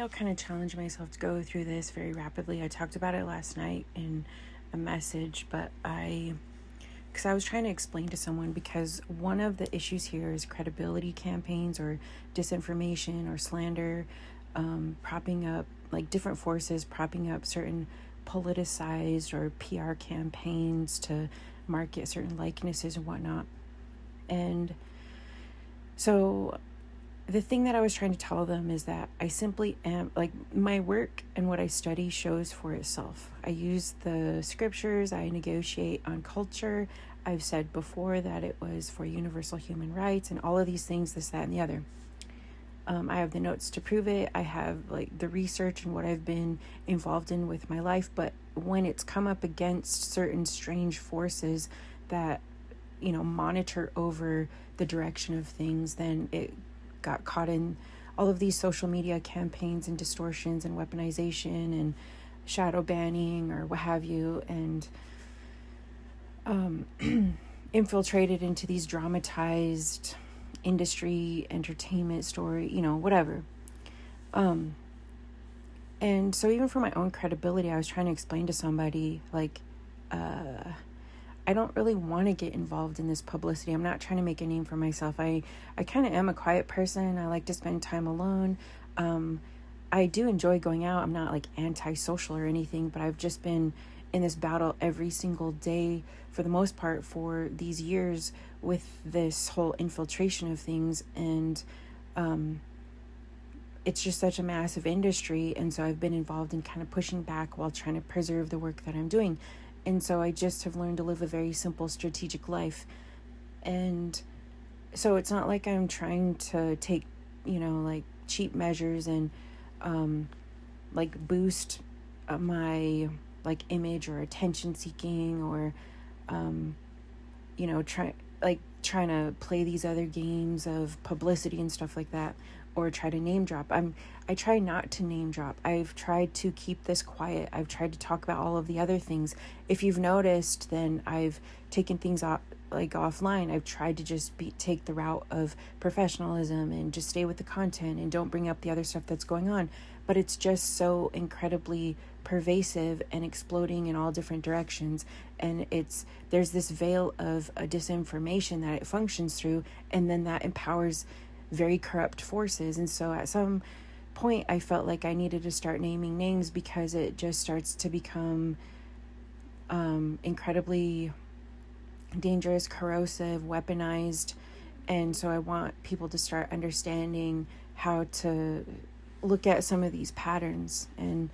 I'll kind of challenge myself to go through this very rapidly. I talked about it last night in a message, but because I was trying to explain to someone, because one of the issues here is credibility campaigns or disinformation or slander, propping up, like different forces propping up certain politicized or PR campaigns to market certain likenesses and whatnot. And so the thing that I was trying to tell them is that I simply am, like, my work and what I study shows for itself. I use the scriptures, I negotiate on culture. I've said before that it was for universal human rights and all of these things, this, that, and the other. I have the notes to prove it. I have like the research and what I've been involved in with my life. But when it's come up against certain strange forces that, monitor over the direction of things, then it got caught in all of these social media campaigns and distortions and weaponization and shadow banning or what have you, and infiltrated into these dramatized industry, entertainment story, whatever. And so even for my own credibility, I was trying to explain to somebody, like, I don't really want to get involved in this publicity. I'm not trying to make a name for myself. I kind of am a quiet person. I like to spend time alone. I do enjoy going out. I'm not like antisocial or anything, but I've just been in this battle every single day for the most part for these years with this whole infiltration of things. And it's just such a massive industry. And so I've been involved in kind of pushing back while trying to preserve the work that I'm doing. And so I just have learned to live a very simple, strategic life. And so it's not like I'm trying to take, like cheap measures and like boost my like image or attention seeking or, trying to play these other games of publicity and stuff like that, or try to name drop. I try not to name drop. I've tried to keep this quiet. I've tried to talk about all of the other things. If you've noticed, then I've taken things off, like offline. I've tried to just take the route of professionalism and just stay with the content and don't bring up the other stuff that's going on. But it's just so incredibly pervasive and exploding in all different directions. And there's this veil of a disinformation that it functions through, and then that empowers very corrupt forces. And so at some point I felt like I needed to start naming names, because it just starts to become incredibly dangerous, corrosive, weaponized. And so I want people to start understanding how to look at some of these patterns. And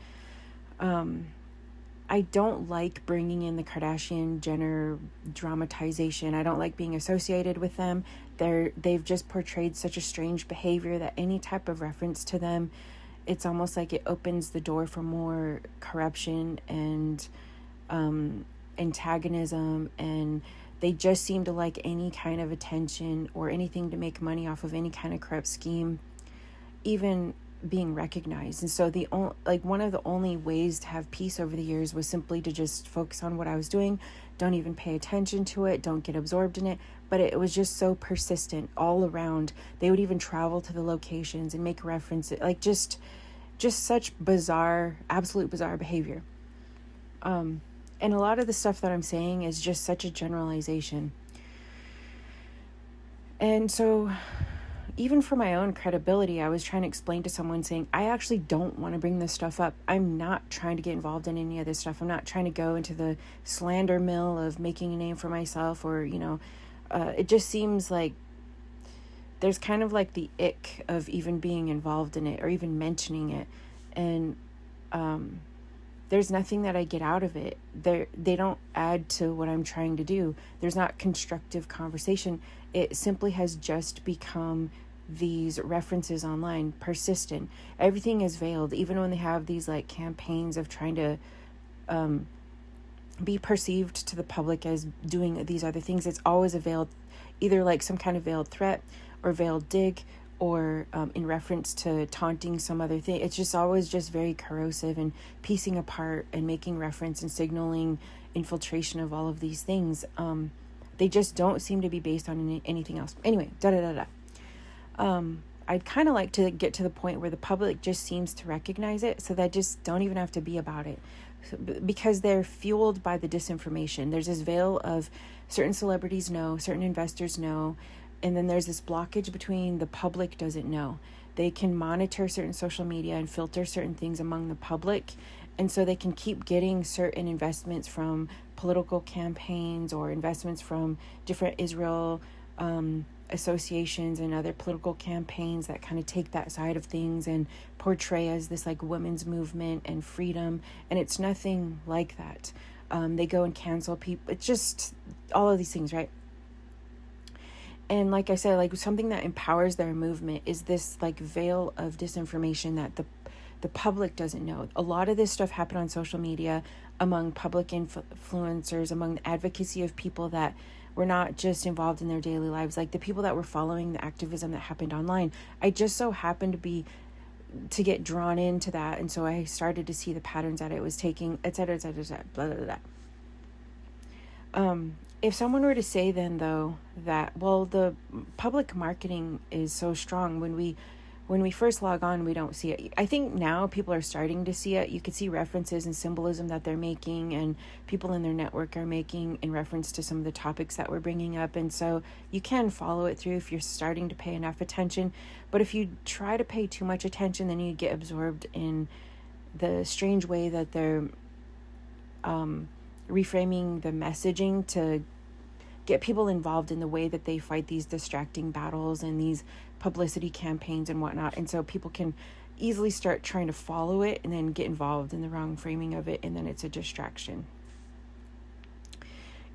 I don't like bringing in the Kardashian-Jenner dramatization. I don't like being associated with them. They've just portrayed such a strange behavior that any type of reference to them, it's almost like it opens the door for more corruption and antagonism. And they just seem to like any kind of attention or anything to make money off of any kind of corrupt scheme, even being recognized. And so one of the only ways to have peace over the years was simply to just focus on what I was doing. Don't even pay attention to it. Don't get absorbed in it. But it was just so persistent all around. They would even travel to the locations and make references, like just such bizarre, absolute bizarre behavior. And a lot of the stuff that I'm saying is just such a generalization. And so even for my own credibility, I was trying to explain to someone, saying, I actually don't want to bring this stuff up. I'm not trying to get involved in any of this stuff. I'm not trying to go into the slander mill of making a name for myself, or, it just seems like there's kind of like the ick of even being involved in it or even mentioning it. And there's nothing that I get out of it. They don't add to what I'm trying to do. There's not constructive conversation. It simply has just become these references online, persistent. Everything is veiled, even when they have these like campaigns of trying to be perceived to the public as doing these other things. It's always a veiled, either like some kind of veiled threat or veiled dig, or in reference to taunting some other thing. It's just always just very corrosive and piecing apart and making reference and signaling infiltration of all of these things. They just don't seem to be based on anything else. Anyway, I'd kind of like to get to the point where the public just seems to recognize it, so they just don't even have to be about it, because they're fueled by the disinformation. There's this veil of certain celebrities know, certain investors know, and then there's this blockage between the public doesn't know. They can monitor certain social media and filter certain things among the public, and so they can keep getting certain investments from political campaigns or investments from different Israel associations and other political campaigns that kind of take that side of things and portray as this like women's movement and freedom, and it's nothing like that. They go and cancel people. It's just all of these things, right? And like I said, like something that empowers their movement is this like veil of disinformation that the public doesn't know. A lot of this stuff happened on social media among public influencers, among the advocacy of people that were not just involved in their daily lives, like the people that were following the activism that happened online. I just so happened to get drawn into that, and so I started to see the patterns that it was taking, etc., etc., etc., blah, blah, blah. If someone were to say then, though, that, well, the public marketing is so strong, when we first log on, we don't see it. I think now people are starting to see it. You could see references and symbolism that they're making, and people in their network are making in reference to some of the topics that we're bringing up. And so you can follow it through if you're starting to pay enough attention. But if you try to pay too much attention, then you get absorbed in the strange way that they're reframing the messaging to get people involved in the way that they fight these distracting battles and these publicity campaigns and whatnot. And so people can easily start trying to follow it and then get involved in the wrong framing of it, and then it's a distraction.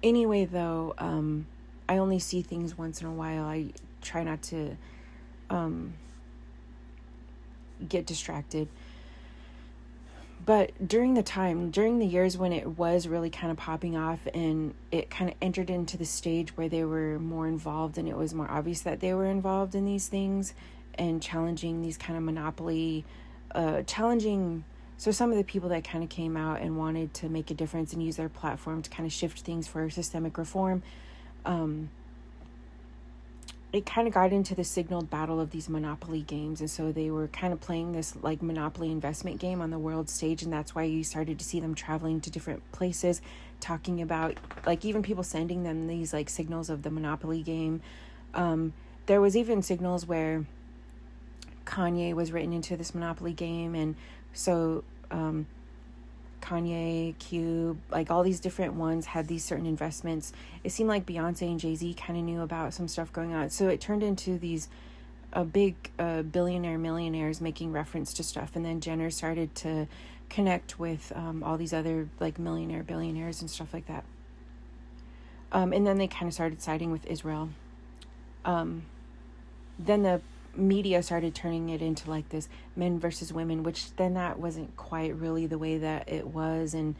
Anyway, though, I only see things once in a while. I try not to get distracted. But during the years when it was really kind of popping off and it kind of entered into the stage where they were more involved and it was more obvious that they were involved in these things and challenging these kind of monopoly, so some of the people that kind of came out and wanted to make a difference and use their platform to kind of shift things for systemic reform, it kind of got into the signaled battle of these monopoly games. And so they were kind of playing this like monopoly investment game on the world stage. And that's why you started to see them traveling to different places, talking about like even people sending them these like signals of the monopoly game. There was even signals where Kanye was written into this monopoly game. And so Kanye, Cube, like all these different ones had these certain investments. It seemed like Beyonce and Jay-Z kind of knew about some stuff going on. So it turned into these big millionaires making reference to stuff. And then Jenner started to connect with all these other like billionaires and stuff like that. And then they kind of started siding with Israel. Then the media started turning it into like this men versus women, which then that wasn't quite really the way that it was. And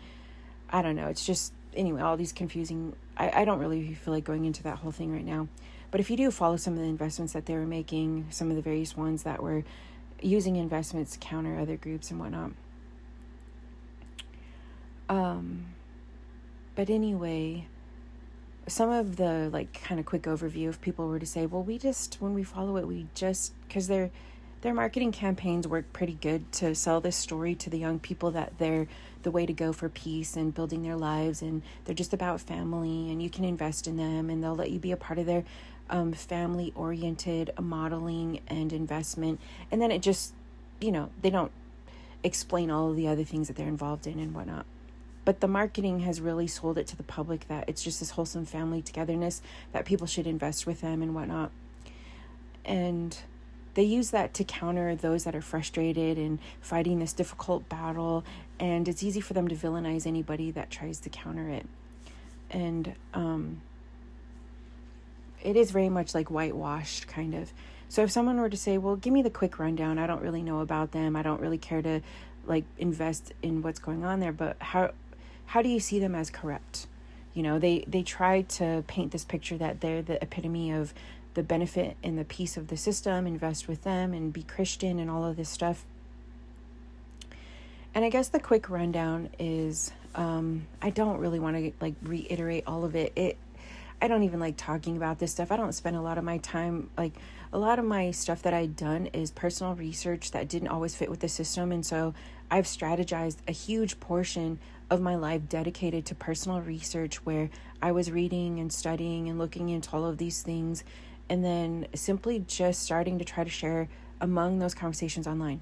I don't know, it's just, anyway, all these confusing, I don't really feel like going into that whole thing right now. But if you do follow some of the investments that they were making, some of the various ones that were using investments to counter other groups and whatnot. But anyway, some of the like kind of quick overview, if people were to say, well, when we follow it, because their marketing campaigns work pretty good to sell this story to the young people that they're the way to go for peace and building their lives, and they're just about family, and you can invest in them, and they'll let you be a part of their family oriented modeling and investment. And then it just, they don't explain all of the other things that they're involved in and whatnot. But the marketing has really sold it to the public that it's just this wholesome family togetherness, that people should invest with them and whatnot. And they use that to counter those that are frustrated and fighting this difficult battle. And it's easy for them to villainize anybody that tries to counter it. And it is very much like whitewashed, kind of. So if someone were to say, well, give me the quick rundown, I don't really know about them, I don't really care to like invest in what's going on there, but how do you see them as corrupt? They try to paint this picture that they're the epitome of the benefit and the peace of the system, invest with them and be Christian and all of this stuff. And I guess the quick rundown is, I don't really want to like reiterate all of it. I don't even like talking about this stuff. I don't spend a lot of my time, like a lot of my stuff that I'd done is personal research that didn't always fit with the system. And so I've strategized a huge portion of my life dedicated to personal research, where I was reading and studying and looking into all of these things, and then simply just starting to try to share among those conversations online.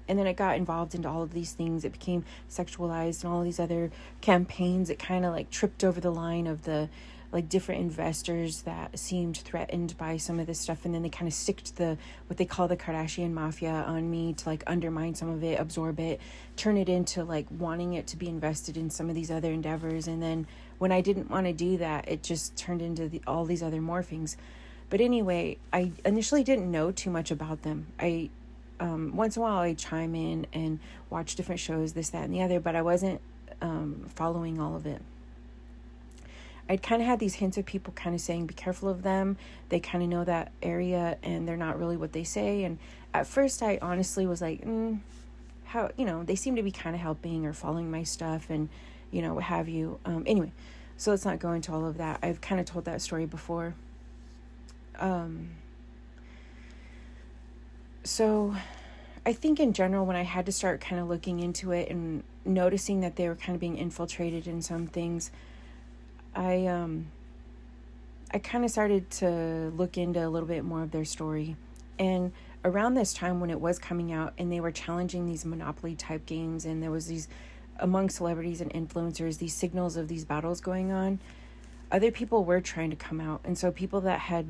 And then it got involved into all of these things. It became sexualized and all of these other campaigns. It kind of like tripped over the line of the like different investors that seemed threatened by some of this stuff. And then they kind of sticked the, what they call the Kardashian mafia on me to like undermine some of it, absorb it, turn it into like wanting it to be invested in some of these other endeavors. And then when I didn't want to do that, it just turned into all these other morphings. But anyway, I initially didn't know too much about them. Once in a while I chime in and watch different shows, this, that, and the other, but I wasn't following all of it. I'd kind of had these hints of people kind of saying, be careful of them. They kind of know that area and they're not really what they say. And at first I honestly was like, how, they seem to be kind of helping or following my stuff and, what have you. Anyway, so let's not go into all of that. I've kind of told that story before. So I think in general, when I had to start kind of looking into it and noticing that they were kind of being infiltrated in some things, I kind of started to look into a little bit more of their story. And around this time when it was coming out and they were challenging these Monopoly type games, and there was these, among celebrities and influencers, these signals of these battles going on, other people were trying to come out. And so people that had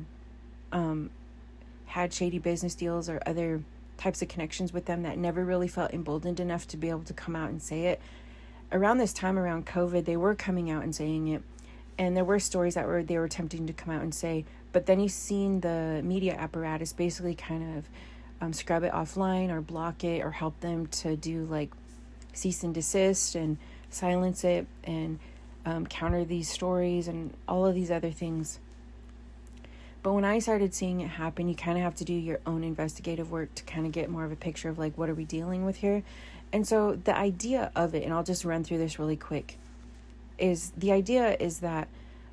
shady business deals or other types of connections with them that never really felt emboldened enough to be able to come out and say it, around this time, around COVID, they were coming out and saying it. And there were stories that they were attempting to come out and say, but then you've seen the media apparatus basically kind of scrub it offline or block it or help them to do like cease and desist and silence it and counter these stories and all of these other things. But when I started seeing it happen, you kind of have to do your own investigative work to kind of get more of a picture of like, what are we dealing with here? And so the idea of it, and I'll just run through this really quick, is that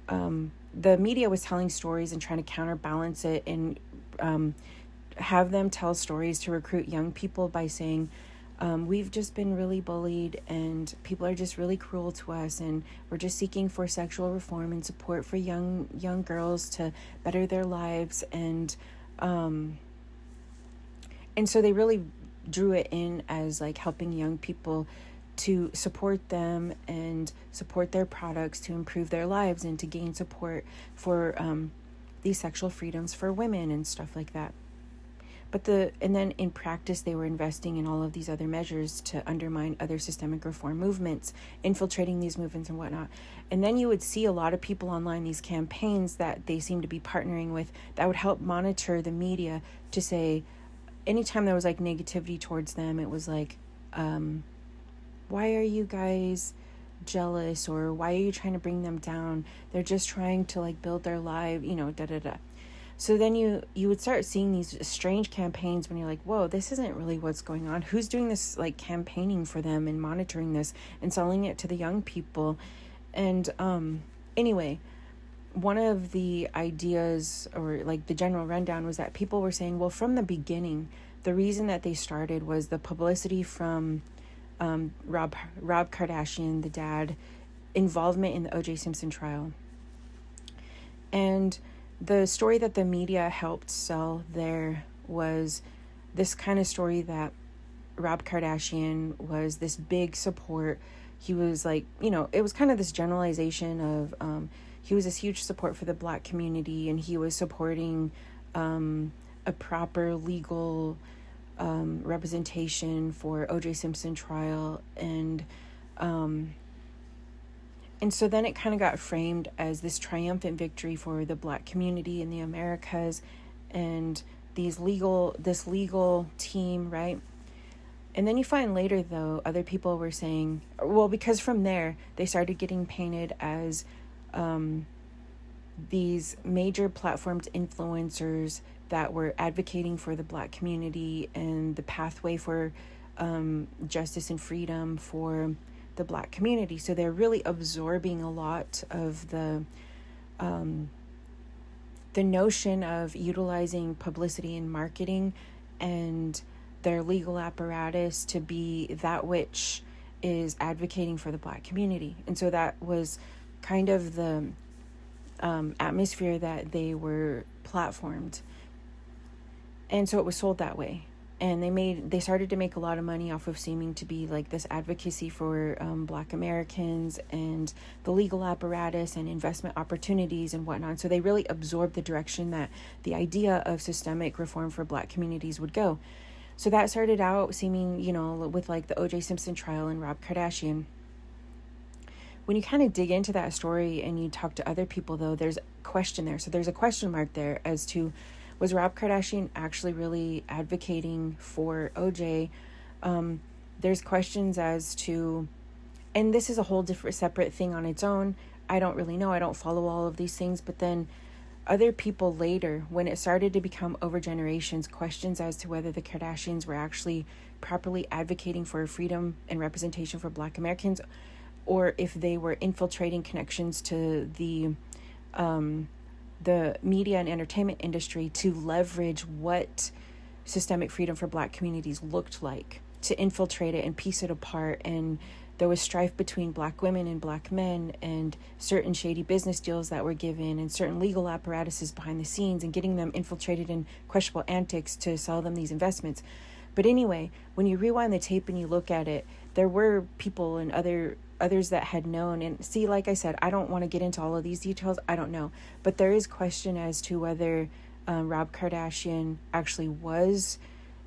the media was telling stories and trying to counterbalance it and have them tell stories to recruit young people by saying, we've just been really bullied and people are just really cruel to us, and we're just seeking for sexual reform and support for young girls to better their lives. And so they really drew it in as like helping young people to support them and support their products to improve their lives and to gain support for these sexual freedoms for women and stuff like that. And then in practice, they were investing in all of these other measures to undermine other systemic reform movements, infiltrating these movements and whatnot. And then you would see a lot of people online, these campaigns that they seem to be partnering with that would help monitor the media to say, anytime there was like negativity towards them, it was like, why are you guys jealous, or why are you trying to bring them down? They're just trying to like build their life, So then you would start seeing these strange campaigns when you're like, whoa, this isn't really what's going on. Who's doing this like campaigning for them and monitoring this and selling it to the young people? And anyway, one of the ideas or like the general rundown was that people were saying, well, from the beginning, the reason that they started was the publicity from Rob Kardashian, the dad, involvement in the O.J. Simpson trial. And the story that the media helped sell there was this kind of story that Rob Kardashian was this big support. He was like, it was kind of this generalization of he was this huge support for the Black community, and he was supporting a proper legal representation for O.J. Simpson trial. And so then it kind of got framed as this triumphant victory for the Black community in the Americas and this legal team, right? And then you find later, though, other people were saying, well, because from there, they started getting painted as these major platformed influencers that were advocating for the Black community and the pathway for justice and freedom for the Black community. So they're really absorbing a lot of the the notion of utilizing publicity and marketing and their legal apparatus to be that which is advocating for the Black community. And so that was kind of the atmosphere that they were platformed. And so it was sold that way. And they started to make a lot of money off of seeming to be like this advocacy for Black Americans and the legal apparatus and investment opportunities and whatnot. So they really absorbed the direction that the idea of systemic reform for Black communities would go. So that started out seeming, with like the O.J. Simpson trial and Rob Kardashian. When you kind of dig into that story and you talk to other people, though, there's a question there. So there's a question mark there as to, was Rob Kardashian actually really advocating for OJ? There's questions as to, and this is a whole different separate thing on its own. I don't really know. I don't follow all of these things. But then other people later, when it started to become over generations, questions as to whether the Kardashians were actually properly advocating for freedom and representation for Black Americans, or if they were infiltrating connections to the media and entertainment industry to leverage what systemic freedom for Black communities looked like, to infiltrate it and piece it apart. And there was strife between Black women and Black men, and certain shady business deals that were given, and certain legal apparatuses behind the scenes, and getting them infiltrated in questionable antics to sell them these investments. But anyway, when you rewind the tape and you look at it, there were people and others that had known. And see, like I said, I don't want to get into all of these details. I don't know. But there is question as to whether Rob Kardashian actually was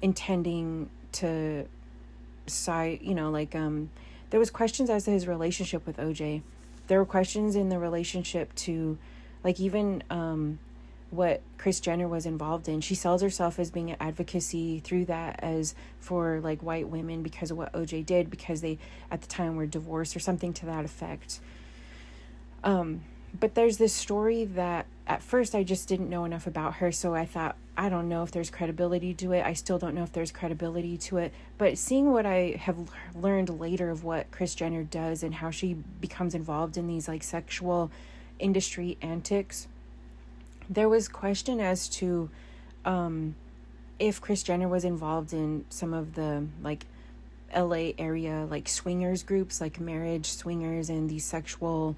intending to there was questions as to his relationship with OJ. There were questions in the relationship to, like, even what Kris Jenner was involved in. She sells herself as being an advocacy through that as for like white women because of what OJ did, because they at the time were divorced or something to that effect. But there's this story that at first I just didn't know enough about her, so I thought, I don't know if there's credibility to it. I still don't know if there's credibility to it. But seeing what I have learned later of what Kris Jenner does and how she becomes involved in these like sexual industry antics, there was question as to if Kris Jenner was involved in some of the like LA area like swingers groups, like marriage swingers, and these sexual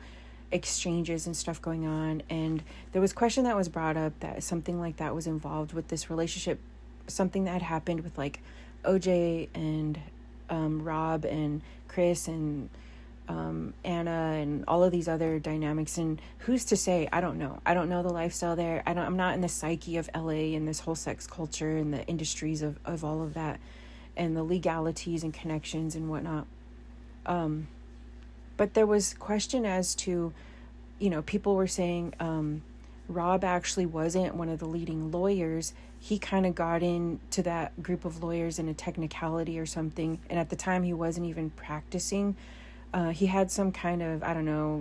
exchanges and stuff going on. And there was question that was brought up that something like that was involved with this relationship, something that had happened with like OJ and Rob and Kris and Anna and all of these other dynamics. And who's to say? I don't know the lifestyle there. I'm not in the psyche of LA and this whole sex culture and the industries of all of that and the legalities and connections and whatnot. But there was question as to, people were saying Rob actually wasn't one of the leading lawyers. He kind of got into that group of lawyers in a technicality or something. And at the time he wasn't even practicing. He had some kind of,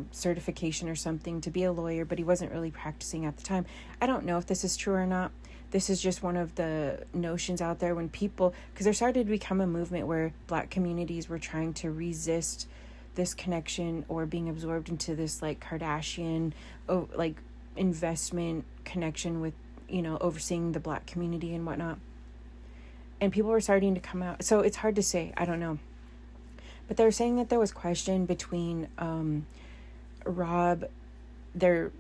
certification or something to be a lawyer, but he wasn't really practicing at the time. I don't know if this is true or not. This is just one of the notions out there when people, because there started to become a movement where Black communities were trying to resist this connection or being absorbed into this like Kardashian, investment connection with, overseeing the Black community and whatnot. And people were starting to come out. So it's hard to say. I don't know. But they were saying that there was question between Rob, their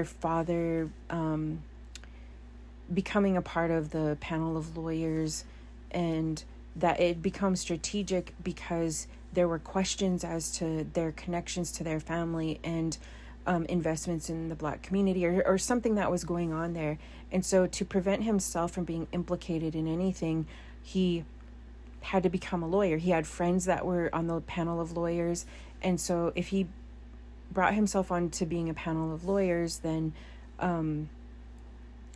father, becoming a part of the panel of lawyers, and that it becomes strategic because there were questions as to their connections to their family and investments in the Black community or something that was going on there. And so to prevent himself from being implicated in anything, he had to become a lawyer. He had friends that were on the panel of lawyers. And so if he brought himself on to being a panel of lawyers, then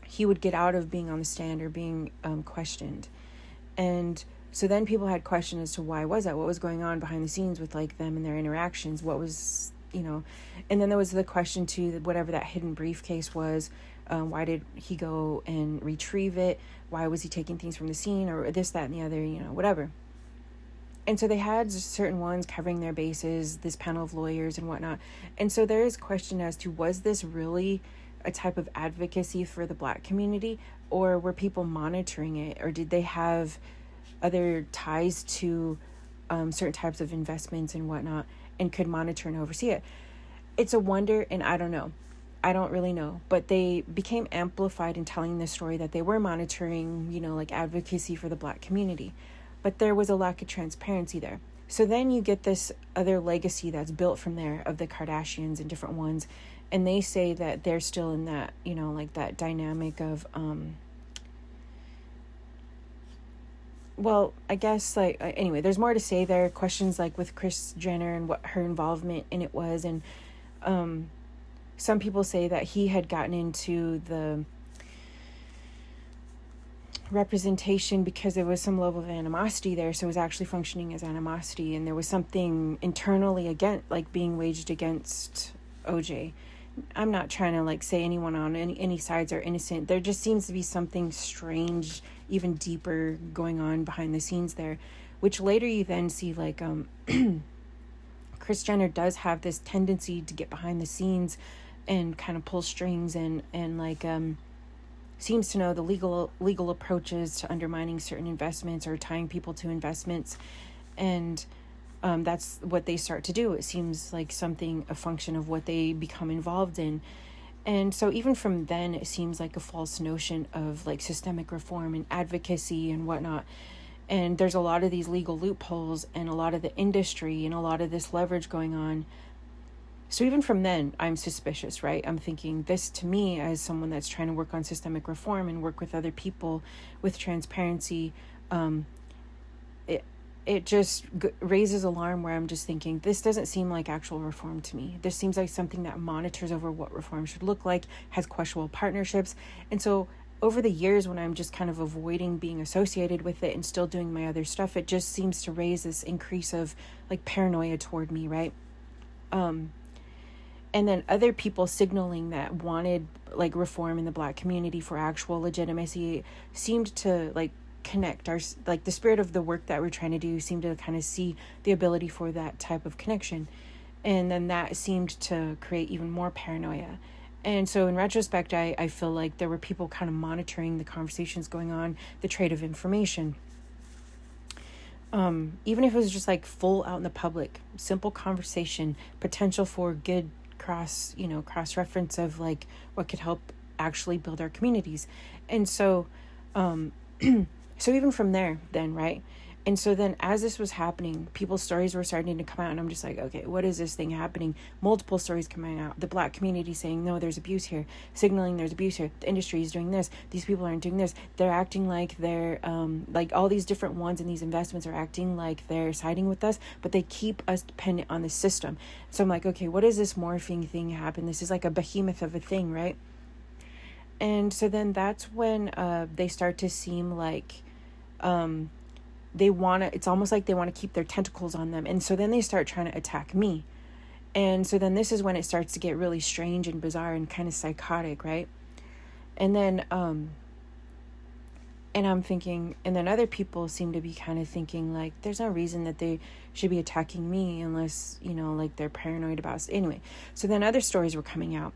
he would get out of being on the stand or being questioned. And so then people had questions as to why was that? What was going on behind the scenes with like them and their interactions? What was, and then there was the question too, whatever that hidden briefcase was, why did he go and retrieve it? Why was he taking things from the scene or this, that, and the other, whatever. And so they had certain ones covering their bases, this panel of lawyers and whatnot. And so there is question as to, was this really a type of advocacy for the Black community, or were people monitoring it, or did they have other ties to certain types of investments and whatnot and could monitor and oversee it? It's a wonder, and I don't know. I don't really know, but they became amplified in telling the story that they were monitoring, like advocacy for the Black community. But there was a lack of transparency there. So then you get this other legacy that's built from there of the Kardashians and different ones. And they say that they're still in that, like that dynamic of, well, I guess anyway, there's more to say there. Questions like with Kris Jenner and what her involvement in it was. And some people say that he had gotten into the representation because there was some level of animosity there, so it was actually functioning as animosity, and there was something internally being waged against OJ. I'm not trying to say anyone on any sides are innocent. There just seems to be something strange, even deeper, going on behind the scenes there, which later you then see Kris Jenner does have this tendency to get behind the scenes and kind of pull strings and seems to know the legal approaches to undermining certain investments or tying people to investments. And that's what they start to do. It seems like a function of what they become involved in. And so even from then, it seems like a false notion of systemic reform and advocacy and whatnot. And there's a lot of these legal loopholes and a lot of the industry and a lot of this leverage going on. So even from then, I'm suspicious, right? I'm thinking this, to me, as someone that's trying to work on systemic reform and work with other people with transparency, it just raises alarm where I'm just thinking, this doesn't seem like actual reform to me. This seems like something that monitors over what reform should look like, has questionable partnerships. And so over the years, when I'm just kind of avoiding being associated with it and still doing my other stuff, it just seems to raise this increase of paranoia toward me, right? And then other people signaling that wanted reform in the Black community for actual legitimacy seemed to connect our the spirit of the work that we're trying to do seemed to kind of see the ability for that type of connection. And then that seemed to create even more paranoia. And so in retrospect, I feel like there were people kind of monitoring the conversations going on, the trade of information. Even if it was just full out in the public, simple conversation, potential for good cross reference of what could help actually build our communities. And so so even from there then, right? And so then as this was happening, people's stories were starting to come out, and I'm just okay, what is this thing happening? Multiple stories coming out, the Black community saying, no, there's abuse here, signaling there's abuse here, the industry is doing this, these people aren't doing this, they're acting like they're all these different ones in these investments are acting like they're siding with us, but they keep us dependent on the system. So I'm okay, what is this morphing thing happen? This is a behemoth of a thing, right? And so then that's when they start to seem it's almost like they want to keep their tentacles on them. And so then they start trying to attack me. And so then this is when it starts to get really strange and bizarre and kind of psychotic, right? And then, and I'm thinking, and then other people seem to be kind of thinking there's no reason that they should be attacking me unless, they're paranoid about us. Anyway, so then other stories were coming out.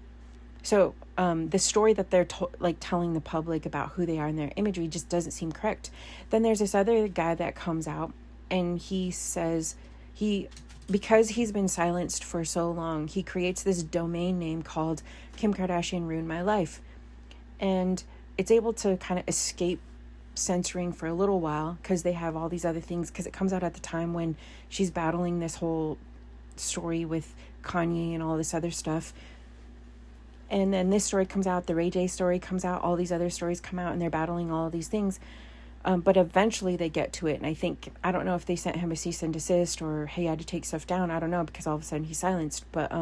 So the story that they're telling the public about who they are and their imagery just doesn't seem correct. Then there's this other guy that comes out, and he says because he's been silenced for so long, he creates this domain name called Kim Kardashian Ruined My Life. And it's able to kind of escape censoring for a little while because they have all these other things, because it comes out at the time when she's battling this whole story with Kanye and all this other stuff. And then this story comes out, the Ray J story comes out, all these other stories come out, and they're battling all of these things. But eventually they get to it. And I don't know if they sent him a cease and desist or he had to take stuff down. I don't know, because all of a sudden he's silenced. But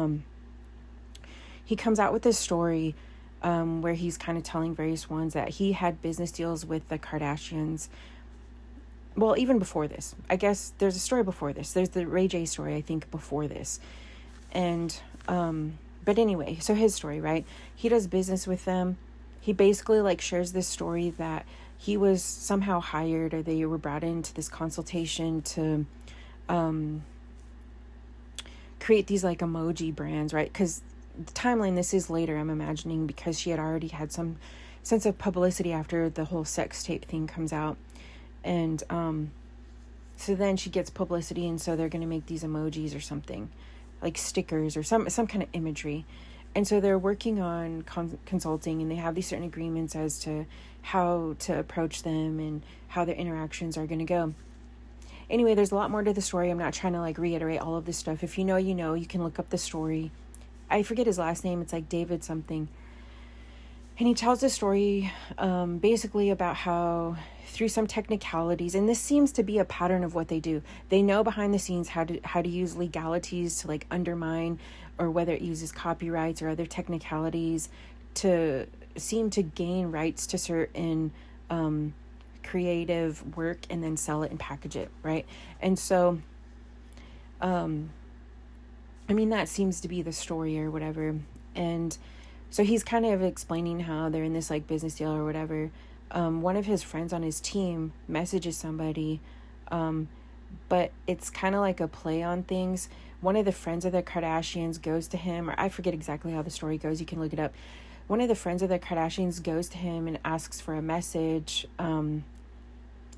he comes out with this story where he's kind of telling various ones that he had business deals with the Kardashians. Well, even before this. I guess there's a story before this. There's the Ray J story, I think, before this. And but anyway, so his story, right? He does business with them. He basically shares this story that he was somehow hired, or they were brought into this consultation to create these like emoji brands, right? Because the timeline, this is later, I'm imagining, because she had already had some sense of publicity after the whole sex tape thing comes out. And so then she gets publicity, and so they're going to make these emojis or something, like stickers or some kind of imagery. And so they're working on consulting, and they have these certain agreements as to how to approach them and how their interactions are going to go. Anyway, there's a lot more to the story. I'm not trying to like reiterate all of this stuff. If you know, you know, you can look up the story. I forget his last name. It's like David something. And he tells the story basically about how through some technicalities, and this seems to be a pattern of what they do. They know behind the scenes how to use legalities to like undermine, or whether it uses copyrights or other technicalities to seem to gain rights to certain creative work and then sell it and package it, right? And so, I mean, that seems to be the story or whatever. And so he's kind of explaining how they're in this like business deal or whatever. One of his friends on his team messages somebody, but it's kind of like a play on things. One of the friends of the Kardashians goes to him, or I forget exactly how the story goes. You can look it up. One of the friends of the Kardashians goes to him and asks for a message,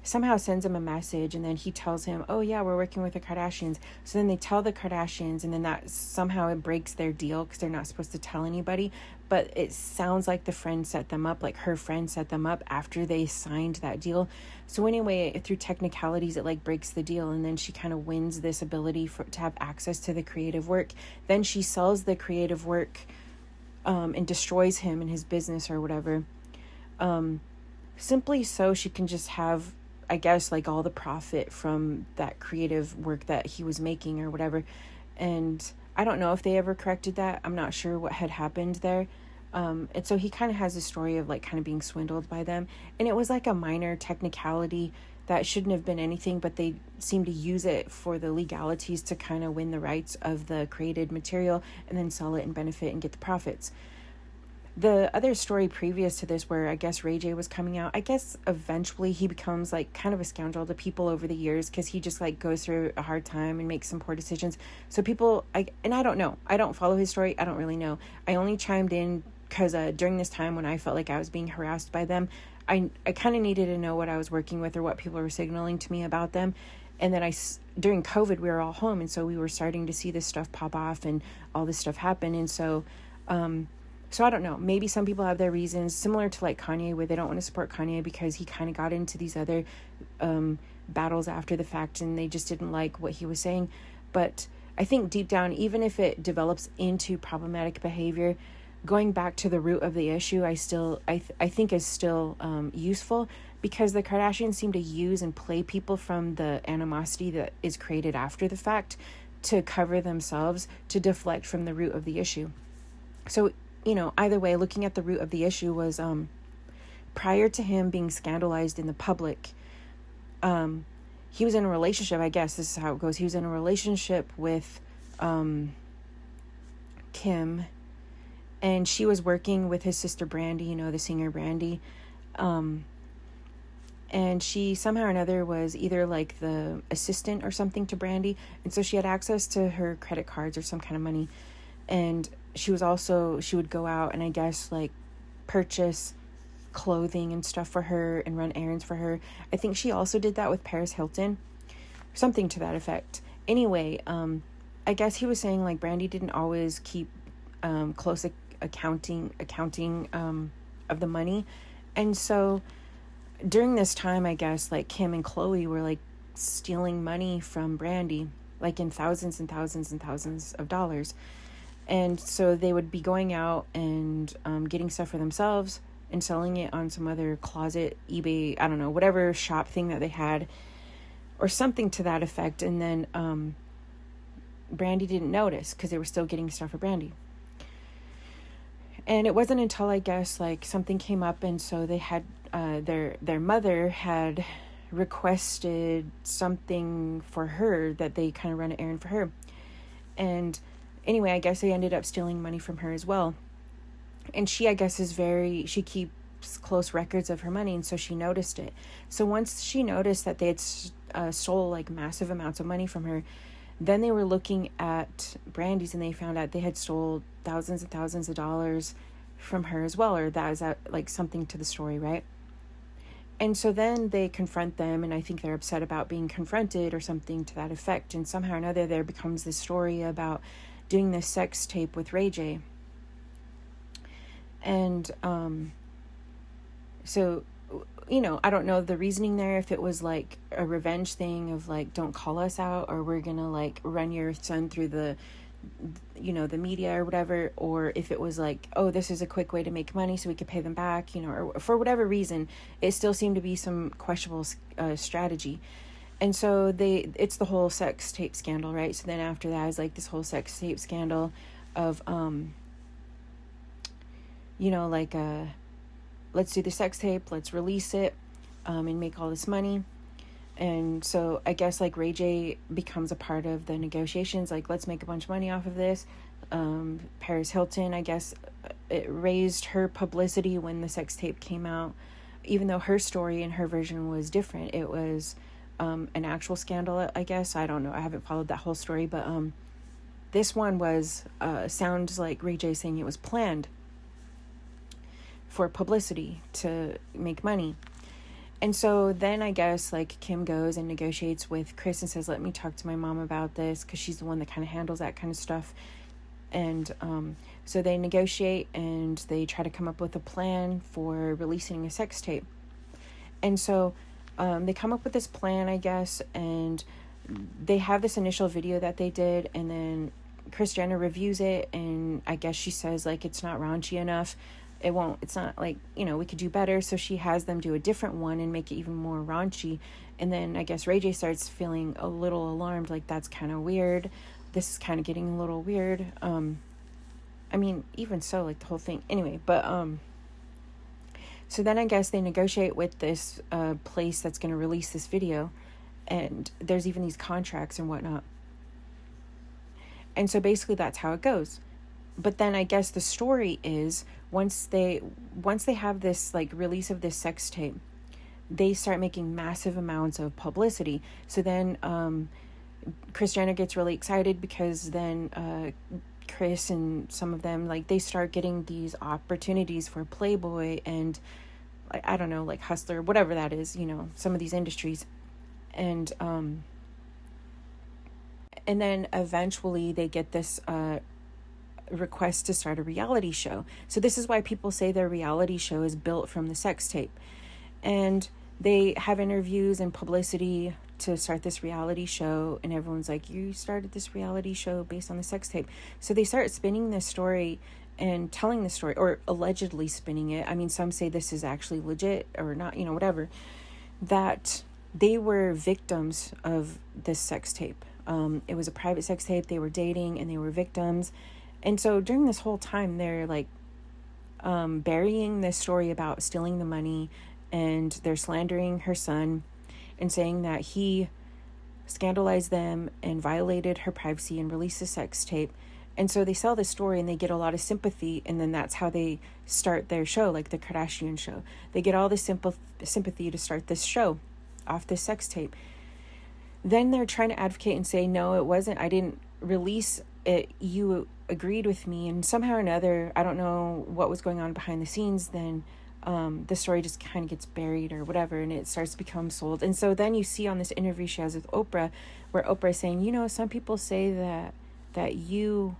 somehow sends him a message, and then he tells him, oh yeah, we're working with the Kardashians. So then they tell the Kardashians, and then that somehow it breaks their deal because they're not supposed to tell anybody. But it sounds like the friend set them up, like her friend set them up after they signed that deal. So anyway, through technicalities, it like breaks the deal, and then she kind of wins this ability to have access to the creative work. Then she sells the creative work and destroys him and his business or whatever, simply so she can just have, I guess, like all the profit from that creative work that he was making or whatever. And I don't know if they ever corrected that. I'm not sure what had happened there. And so he kind of has a story of like kind of being swindled by them. And it was like a minor technicality that shouldn't have been anything, but they seem to use it for the legalities to kind of win the rights of the created material and then sell it and benefit and get the profits. The other story previous to this, where I guess Ray J was coming out, I guess eventually he becomes like kind of a scoundrel to people over the years because he just like goes through a hard time and makes some poor decisions. So people, I don't know. I don't follow his story. I don't really know. I only chimed in because during this time when I felt like I was being harassed by them, I kind of needed to know what I was working with or what people were signaling to me about them. And then during COVID, we were all home. And so we were starting to see this stuff pop off and all this stuff happen. And so, so I don't know, maybe some people have their reasons, similar to like Kanye, where they don't want to support Kanye because he kind of got into these other battles after the fact and they just didn't like what he was saying. But I think deep down, even if it develops into problematic behavior, going back to the root of the issue, I think is still useful, because the Kardashians seem to use and play people from the animosity that is created after the fact to cover themselves, to deflect from the root of the issue. So, you know, either way, looking at the root of the issue was prior to him being scandalized in the public, he was in a relationship, I guess this is how it goes. He was in a relationship with Kim, and she was working with his sister Brandy, you know, the singer Brandy. And she somehow or another was either like the assistant or something to Brandy. And so she had access to her credit cards or some kind of money. And she would go out and I guess like purchase clothing and stuff for her and run errands for her. I think she also did that with Paris Hilton, something to that effect. Anyway, I guess he was saying like Brandy didn't always keep close accounting of the money. And so during this time, I guess like Kim and Khloe were like stealing money from Brandy, like in thousands and thousands and thousands of dollars. And so they would be going out and getting stuff for themselves and selling it on some other closet, eBay, I don't know, whatever shop thing that they had or something to that effect. And then Brandy didn't notice because they were still getting stuff for Brandy. And it wasn't until I guess like something came up, and so they had their mother had requested something for her, that they kind of run an errand for her. And anyway, I guess they ended up stealing money from her as well. And she, I guess, she keeps keeps close records of her money, and so she noticed it. So once she noticed that they had stole like massive amounts of money from her, then they were looking at Brandy's, and they found out they had stole thousands and thousands of dollars from her as well, or that is like something to the story, right? And so then they confront them, and I think they're upset about being confronted or something to that effect. And somehow or another, there becomes this story about doing this sex tape with Ray J. And so, you know, I don't know the reasoning there, if it was like a revenge thing of like, don't call us out, or we're gonna like run your son through the, you know, the media or whatever, or if it was like, oh, this is a quick way to make money so we could pay them back, you know, or for whatever reason. It still seemed to be some questionable strategy. And so it's the whole sex tape scandal, right? So then after that is like this whole sex tape scandal of you know, like let's do the sex tape, let's release it, and make all this money. And so I guess like Ray J becomes a part of the negotiations, like, let's make a bunch of money off of this. Paris Hilton, I guess, it raised her publicity when the sex tape came out, even though her story and her version was different. It was an actual scandal, I guess. I don't know, I haven't followed that whole story, but this one was sounds like Ray J saying it was planned for publicity to make money. And so then I guess like Kim goes and negotiates with Chris and says, let me talk to my mom about this, because she's the one that kind of handles that kind of stuff. And so they negotiate, and they try to come up with a plan for releasing a sex tape. And so they come up with this plan, I guess, and they have this initial video that they did, and then Kris Jenner reviews it, and I guess she says like it's not raunchy enough. It's not like, you know, we could do better. So she has them do a different one and make it even more raunchy. And then I guess Ray J starts feeling a little alarmed, like that's kind of weird. This is kind of getting a little weird. I mean, even so, like the whole thing. Anyway, but so then I guess they negotiate with this place that's going to release this video. And there's even these contracts and whatnot. And so basically that's how it goes. But then I guess the story is once they have this like release of this sex tape, they start making massive amounts of publicity. So then Kris Jenner gets really excited, because then Chris and some of them, like, they start getting these opportunities for Playboy and I don't know, like Hustler, whatever that is, you know, some of these industries. And then eventually they get this request to start a reality show. So this is why people say their reality show is built from the sex tape. And they have interviews and publicity to start this reality show, and everyone's like, you started this reality show based on the sex tape. So they start spinning this story and telling the story, or allegedly spinning it. I mean, some say this is actually legit or not, you know, whatever, that they were victims of this sex tape. It was a private sex tape. They were dating and they were victims. And so during this whole time, they're like burying this story about stealing the money, and they're slandering her son and saying that he scandalized them and violated her privacy and released a sex tape. And so they sell this story and they get a lot of sympathy, and then that's how they start their show, like the Kardashian show. They get all this sympathy to start this show off this sex tape. Then they're trying to advocate and say, no, it wasn't, I didn't release it, you agreed with me. And somehow or another, I don't know what was going on behind the scenes, then the story just kind of gets buried or whatever, and it starts to become sold. And so then you see on this interview she has with Oprah, where Oprah is saying, you know, some people say that you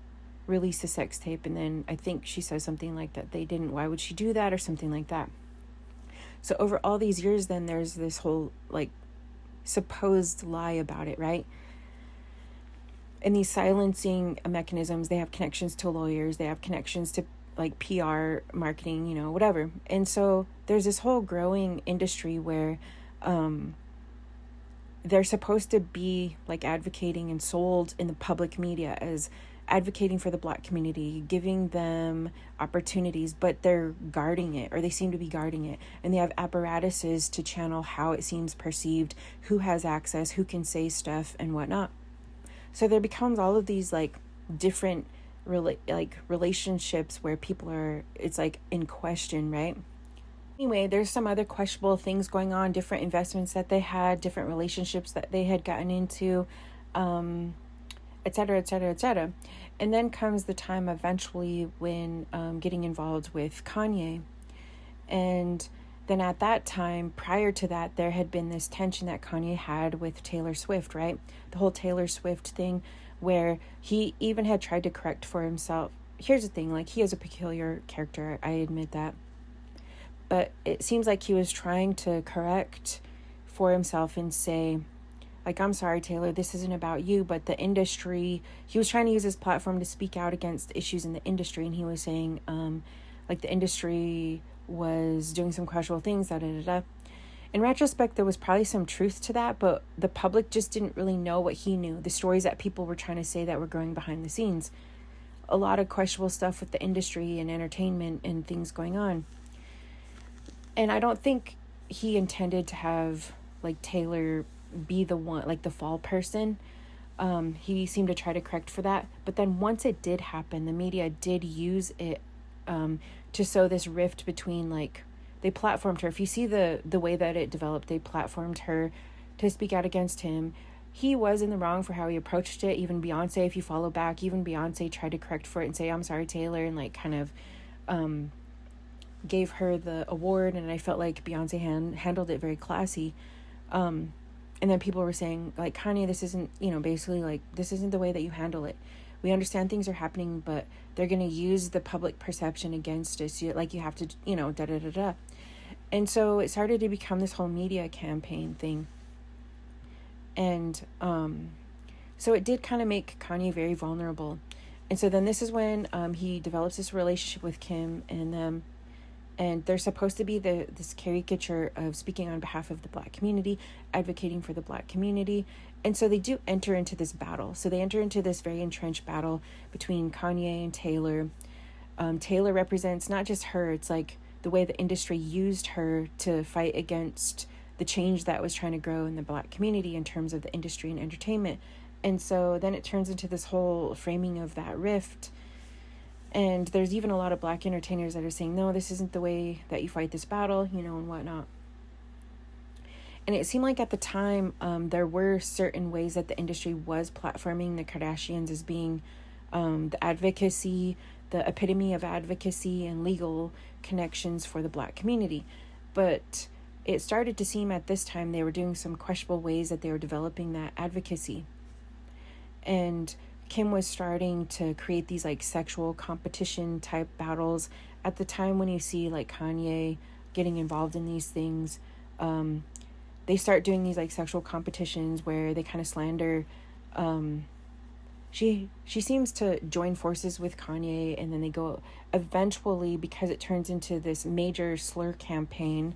released a sex tape, and then I think she says something like that they didn't, why would she do that, or something like that. So over all these years, then there's this whole like supposed lie about it, right? And these silencing mechanisms, they have connections to lawyers, they have connections to like PR, marketing, you know, whatever. And so there's this whole growing industry where they're supposed to be like advocating and sold in the public media as advocating for the Black community, giving them opportunities, but they're guarding it, or they seem to be guarding it. And they have apparatuses to channel how it seems perceived, who has access, who can say stuff and whatnot. So there becomes all of these like different relationships where people are, it's like in question, right? Anyway, there's some other questionable things going on, different investments that they had, different relationships that they had gotten into, et cetera, et cetera, et cetera. And then comes the time eventually when getting involved with Kanye. And then at that time, prior to that, there had been this tension that Kanye had with Taylor Swift, right? The whole Taylor Swift thing, where he even had tried to correct for himself. Here's the thing, like, he is a peculiar character, I admit that. But it seems like he was trying to correct for himself and say, like, I'm sorry, Taylor, this isn't about you, but the industry, he was trying to use his platform to speak out against issues in the industry. And he was saying, like, the industry was doing some questionable things, da da da da. In retrospect, there was probably some truth to that, but the public just didn't really know what he knew, the stories that people were trying to say that were going behind the scenes. A lot of questionable stuff with the industry and entertainment and things going on. And I don't think he intended to have, like, Taylor be the one, like, the fall person. He seemed to try to correct for that. But then once it did happen, the media did use it to sow this rift between, like, they platformed her. If you see the way that it developed, they platformed her to speak out against him. He was in the wrong for how he approached it. Even Beyonce, if you follow back, even Beyonce tried to correct for it and say, I'm sorry, Taylor, and, like, kind of gave her the award. And I felt like Beyonce handled it very classy. And then people were saying, like, Kanye, this isn't, basically, like, this isn't the way that you handle it. We understand things are happening, but they're going to use the public perception against us. You have to, da da da da. And so it started to become this whole media campaign thing. And so it did kind of make Kanye very vulnerable. And so then this is when he develops this relationship with Kim and them. And they're supposed to be this caricature of speaking on behalf of the Black community, advocating for the Black community. And so they do enter into this battle. So they enter into this very entrenched battle between Kanye and Taylor. Taylor represents not just her, it's like the way the industry used her to fight against the change that was trying to grow in the Black community in terms of the industry and entertainment. And so then it turns into this whole framing of that rift. And there's even a lot of Black entertainers that are saying, no, this isn't the way that you fight this battle, and whatnot. And it seemed like at the time, there were certain ways that the industry was platforming the Kardashians as being the advocacy, the epitome of advocacy and legal connections for the Black community. But it started to seem at this time they were doing some questionable ways that they were developing that advocacy. And Kim was starting to create these, like, sexual competition type battles. At the time when you see, like, Kanye getting involved in these things, they start doing these, like, sexual competitions where they kind of slander. She seems to join forces with Kanye, and then they go eventually, because it turns into this major slur campaign.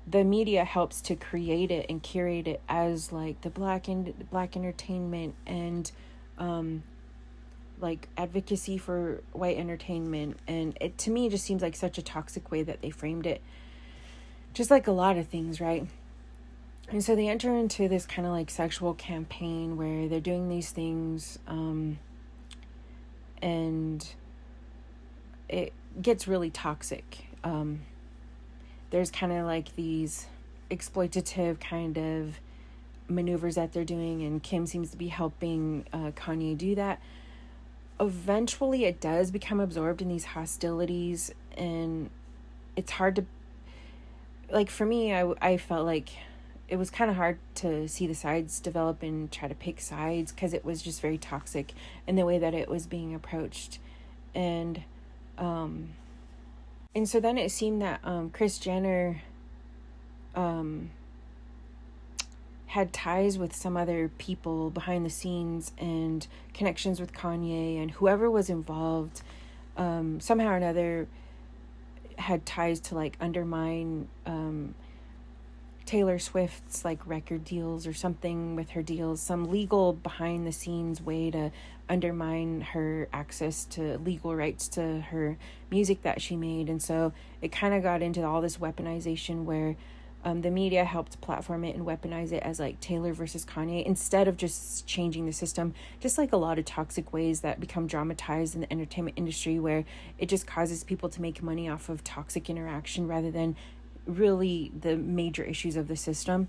The media helps to create it and curate it as, like, the black entertainment and like advocacy for white entertainment. And it, to me, just seems like such a toxic way that they framed it, just like a lot of things, right? And so they enter into this kind of like sexual campaign where they're doing these things, and it gets really toxic. There's kind of like these exploitative kind of maneuvers that they're doing, and Kim seems to be helping Kanye do that. Eventually it does become absorbed in these hostilities, and it's hard to, like, for me, I felt like it was kind of hard to see the sides develop and try to pick sides, because it was just very toxic in the way that it was being approached. And so then it seemed that Kris Jenner had ties with some other people behind the scenes and connections with Kanye, and whoever was involved somehow or another had ties to, like, undermine Taylor Swift's, like, record deals or something with her deals, some legal behind the scenes way to undermine her access to legal rights to her music that she made. And so it kind of got into all this weaponization where The media helped platform it and weaponize it as like Taylor versus Kanye instead of just changing the system, just like a lot of toxic ways that become dramatized in the entertainment industry, where it just causes people to make money off of toxic interaction rather than really the major issues of the system.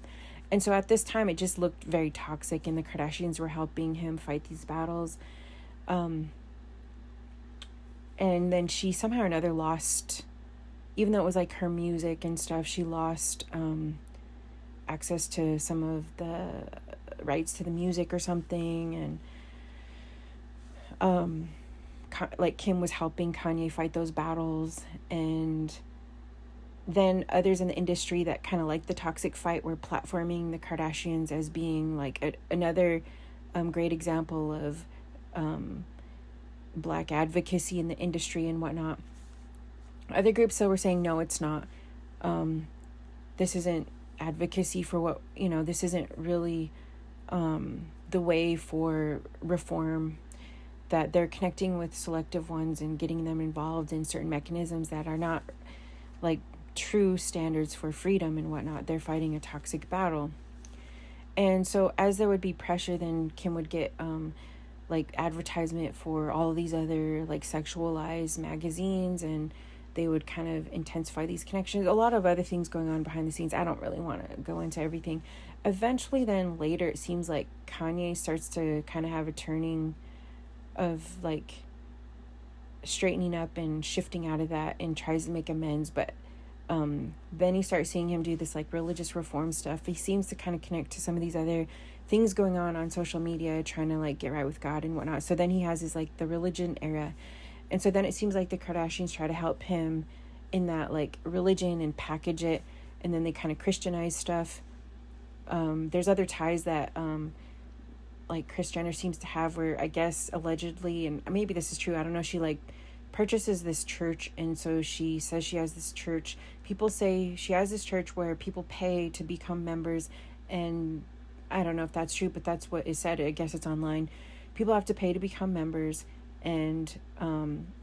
And so at this time, it just looked very toxic, and the Kardashians were helping him fight these battles. And then she somehow or another lost, even though it was like her music and stuff, she lost access to some of the rights to the music or something. And like Kim was helping Kanye fight those battles. And then others in the industry that kind of like the toxic fight were platforming the Kardashians as being like another great example of Black advocacy in the industry and whatnot. Other groups though were saying, no, it's not. This isn't advocacy for what, this isn't really the way for reform, that they're connecting with selective ones and getting them involved in certain mechanisms that are not like true standards for freedom and whatnot. They're fighting a toxic battle. And so as there would be pressure, then Kim would get like advertisement for all of these other like sexualized magazines, and they would kind of intensify these connections. A lot of other things going on behind the scenes. I don't really want to go into everything. Eventually then later, it seems like Kanye starts to kind of have a turning of like straightening up and shifting out of that and tries to make amends. But then you start seeing him do this like religious reform stuff. He seems to kind of connect to some of these other things going on social media, trying to like get right with God and whatnot. So then he has his like the religion era. And so then it seems like the Kardashians try to help him in that like religion and package it. And then they kind of Christianize stuff. There's other ties that like Kris Jenner seems to have, where I guess allegedly, and maybe this is true, I don't know, she like purchases this church, and so she says she has this church. People say she has this church where people pay to become members, and I don't know if that's true, but that's what is said. I guess it's online. People have to pay to become members, and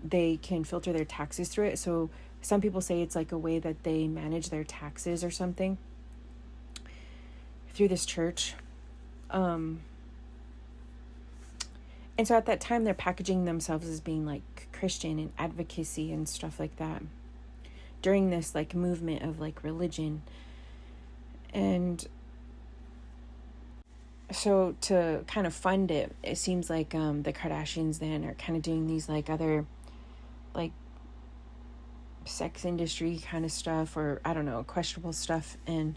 they can filter their taxes through it. So some people say it's like a way that they manage their taxes or something through this church. And so at that time, they're packaging themselves as being like Christian and advocacy and stuff like that during this like movement of like religion. And so to kind of fund it, it seems like the Kardashians then are kind of doing these like other like sex industry kind of stuff, or I don't know, questionable stuff, and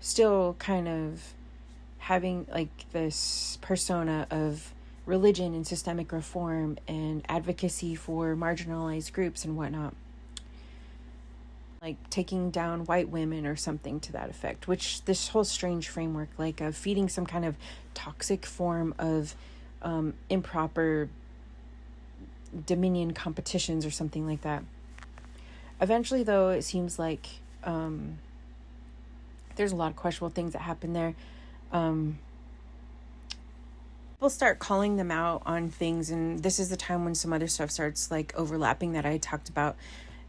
still kind of having like this persona of religion and systemic reform and advocacy for marginalized groups and whatnot, like taking down white women or something to that effect, which this whole strange framework like of feeding some kind of toxic form of improper dominion competitions or something like that. Eventually though, it seems like there's a lot of questionable things that happen there. People start calling them out on things, and this is the time when some other stuff starts like overlapping that I talked about,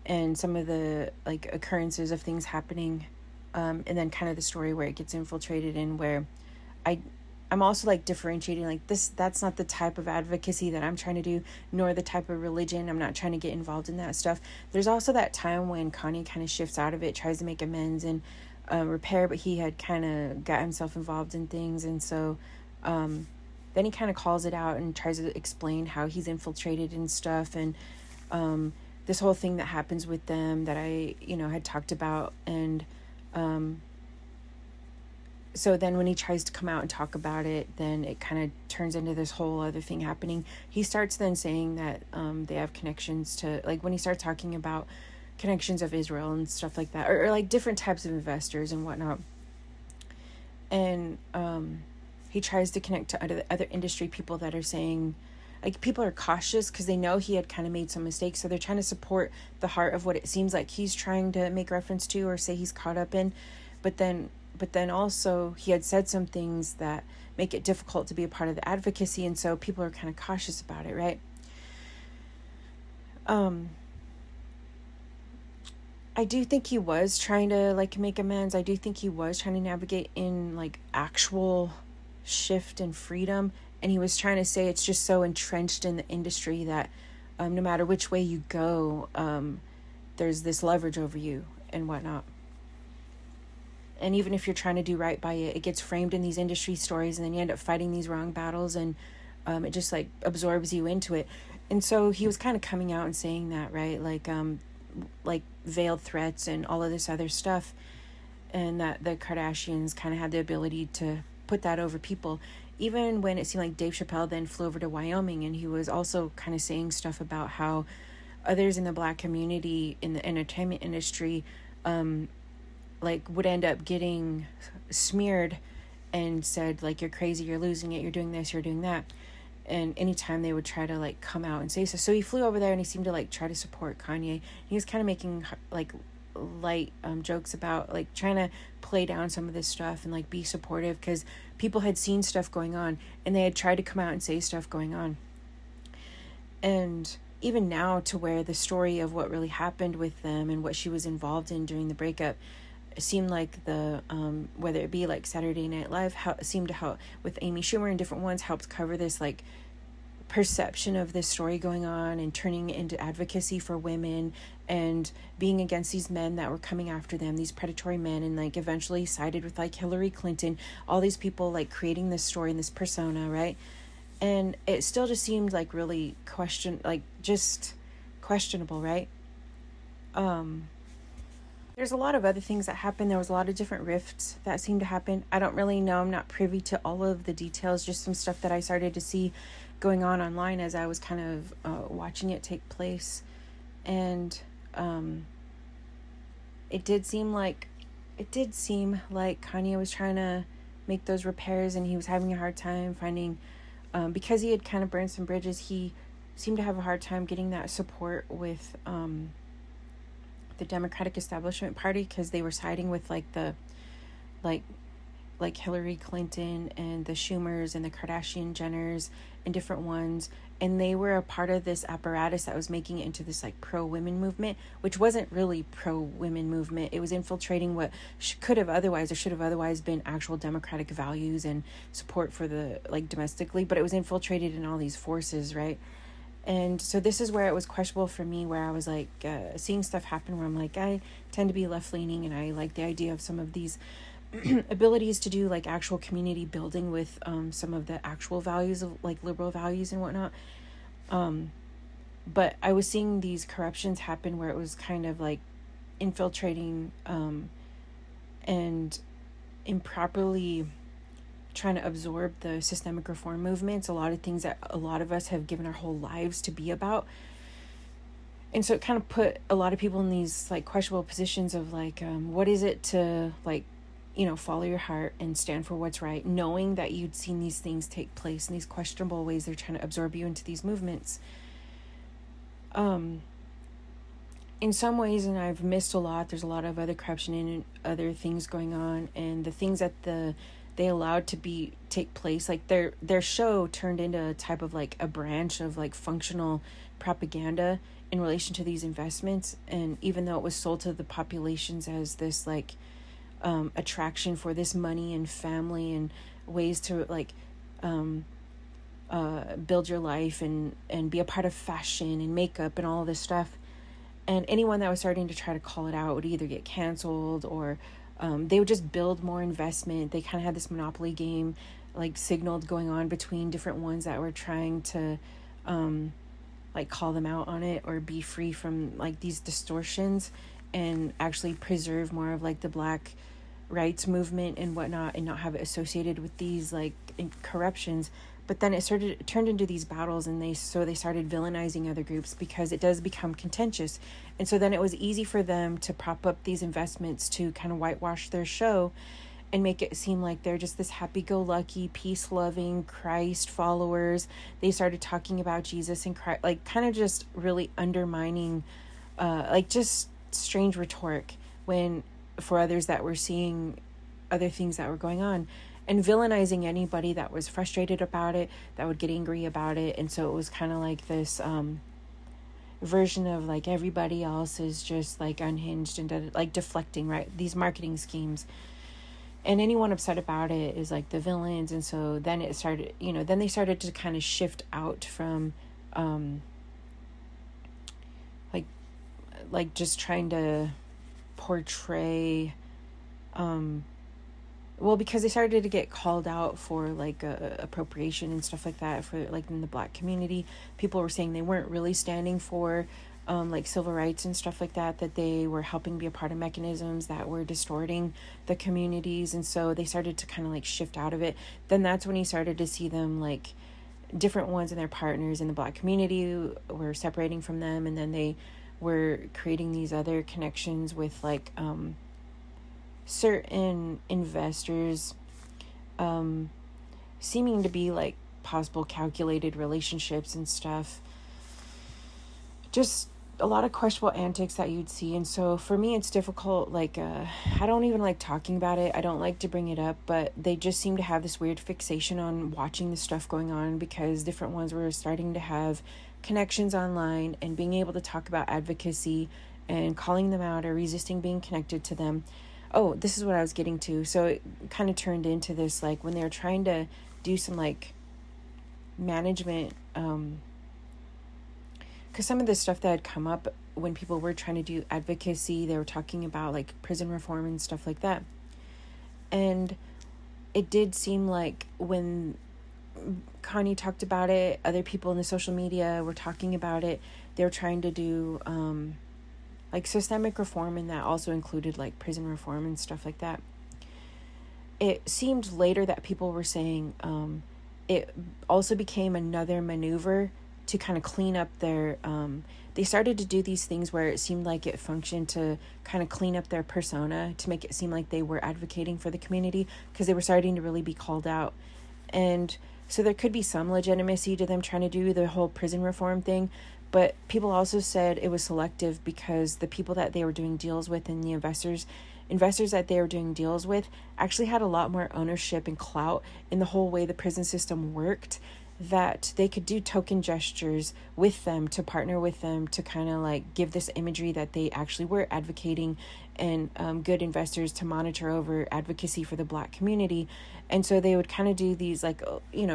and some of the like occurrences of things happening, and then kind of the story where it gets infiltrated in, where I'm also like differentiating like that's not the type of advocacy that I'm trying to do, nor the type of religion. I'm not trying to get involved in that stuff. There's also that time when Kanye kind of shifts out of it, tries to make amends and repair, but he had kind of got himself involved in things, and so then he kind of calls it out and tries to explain how he's infiltrated and stuff, and this whole thing that happens with them that I had talked about. And so then when he tries to come out and talk about it, then it kind of turns into this whole other thing happening. He starts then saying that they have connections to, like when he starts talking about connections of Israel and stuff like that, or like different types of investors and whatnot. And he tries to connect to other industry people that are saying, like, people are cautious because they know he had kind of made some mistakes, so they're trying to support the heart of what it seems like he's trying to make reference to or say he's caught up in. But then also he had said some things that make it difficult to be a part of the advocacy, and so people are kind of cautious about it, right? I do think he was trying to like make amends. I do think he was trying to navigate in like actual shift and freedom. And he was trying to say it's just so entrenched in the industry that no matter which way you go, there's this leverage over you and whatnot. And even if you're trying to do right by it, it gets framed in these industry stories, and then you end up fighting these wrong battles, and it just like absorbs you into it. And so he was kind of coming out and saying that, right? Like veiled threats and all of this other stuff, and that the Kardashians kind of had the ability to put that over people. Even when it seemed like Dave Chappelle then flew over to Wyoming, and he was also kind of saying stuff about how others in the Black community in the entertainment industry like would end up getting smeared and said like, you're crazy, you're losing it, you're doing this, you're doing that. And anytime they would try to like come out and say so he flew over there, and he seemed to like try to support Kanye. He was kind of making like light jokes about like trying to play down some of this stuff and like be supportive, because people had seen stuff going on and they had tried to come out and say stuff going on. And even now, to where the story of what really happened with them and what she was involved in during the breakup, it seemed like the whether it be like Saturday Night Live seemed to help with Amy Schumer and different ones, helped cover this like perception of this story going on and turning it into advocacy for women and being against these men that were coming after them, these predatory men, and like eventually sided with like Hillary Clinton, all these people like creating this story and this persona, right? And it still just seemed like really just questionable, right? There's a lot of other things that happened. There was a lot of different rifts that seemed to happen. I don't really know. I'm not privy to all of the details, just some stuff that I started to see going on online as I was kind of watching it take place. And it did seem like Kanye was trying to make those repairs, and he was having a hard time finding, because he had kind of burned some bridges, he seemed to have a hard time getting that support with the Democratic Establishment Party, because they were siding with like the like Hillary Clinton and the Schumers and the Kardashian-Jenners and different ones, and they were a part of this apparatus that was making it into this like pro-women movement, which wasn't really pro-women movement. It was infiltrating what could have otherwise or should have otherwise been actual democratic values and support for the like domestically, but it was infiltrated in all these forces, right? And so this is where it was questionable for me, where I was like seeing stuff happen where I'm like, I tend to be left-leaning, and I like the idea of some of these abilities to do like actual community building with some of the actual values of like liberal values and whatnot. But I was seeing these corruptions happen where it was kind of like infiltrating and improperly trying to absorb the systemic reform movements, a lot of things that a lot of us have given our whole lives to be about. And so it kind of put a lot of people in these like questionable positions of like, what is it to like, follow your heart and stand for what's right, knowing that you'd seen these things take place in these questionable ways. They're trying to absorb you into these movements. In some ways, and I've missed a lot, there's a lot of other corruption and other things going on, and the things that they allowed to take place, like their show turned into a type of like a branch of like functional propaganda in relation to these investments. And even though it was sold to the populations as this like attraction for this money and family and ways to like build your life and be a part of fashion and makeup and all of this stuff, and anyone that was starting to try to call it out would either get canceled or they would just build more investment. They kind of had this monopoly game like signaled going on between different ones that were trying to like call them out on it or be free from like these distortions and actually preserve more of like the Black rights movement and whatnot, and not have it associated with these like corruptions. But then it turned into these battles, and they started villainizing other groups because it does become contentious. And so then it was easy for them to prop up these investments to kind of whitewash their show and make it seem like they're just this happy-go-lucky, peace-loving Christ followers. They started talking about Jesus and Christ, like kind of just really undermining, like just strange rhetoric when for others that were seeing other things that were going on, and villainizing anybody that was frustrated about it, that would get angry about it. And so it was kind of like this, version of like everybody else is just like unhinged and like deflecting, right? These marketing schemes. And anyone upset about it is like the villains. And so then it started, then they started to kind of shift out from like just trying to portray because they started to get called out for like appropriation and stuff like that for like in the Black community. People were saying they weren't really standing for like civil rights and stuff like that, that they were helping be a part of mechanisms that were distorting the communities. And so they started to kind of like shift out of it. Then that's when you started to see them, like different ones and their partners in the Black community were separating from them. And then they were creating these other connections with like certain investors, seeming to be like possible calculated relationships and stuff. Just a lot of questionable antics that you'd see. And so for me, it's difficult. Like, I don't even like talking about it. I don't like to bring it up, but they just seem to have this weird fixation on watching the stuff going on, because different ones were starting to have connections online and being able to talk about advocacy and calling them out or resisting being connected to them. Oh, this is what I was getting to. So it kind of turned into this, like when they were trying to do some like management, because some of the stuff that had come up when people were trying to do advocacy, they were talking about like prison reform and stuff like that. And it did seem like when Kanye talked about it, other people in the social media were talking about it. They were trying to do like systemic reform, and that also included like prison reform and stuff like that. It seemed later that people were saying it also became another maneuver to kind of clean up their they started to do these things where it seemed like it functioned to kind of clean up their persona, to make it seem like they were advocating for the community, because they were starting to really be called out. And so there could be some legitimacy to them trying to do the whole prison reform thing. But people also said it was selective, because the people that they were doing deals with and the investors that they were doing deals with actually had a lot more ownership and clout in the whole way the prison system worked, that they could do token gestures with them, to partner with them, to kind of like give this imagery that they actually were advocating and good investors to monitor over advocacy for the Black community. And so they would kind of do these like,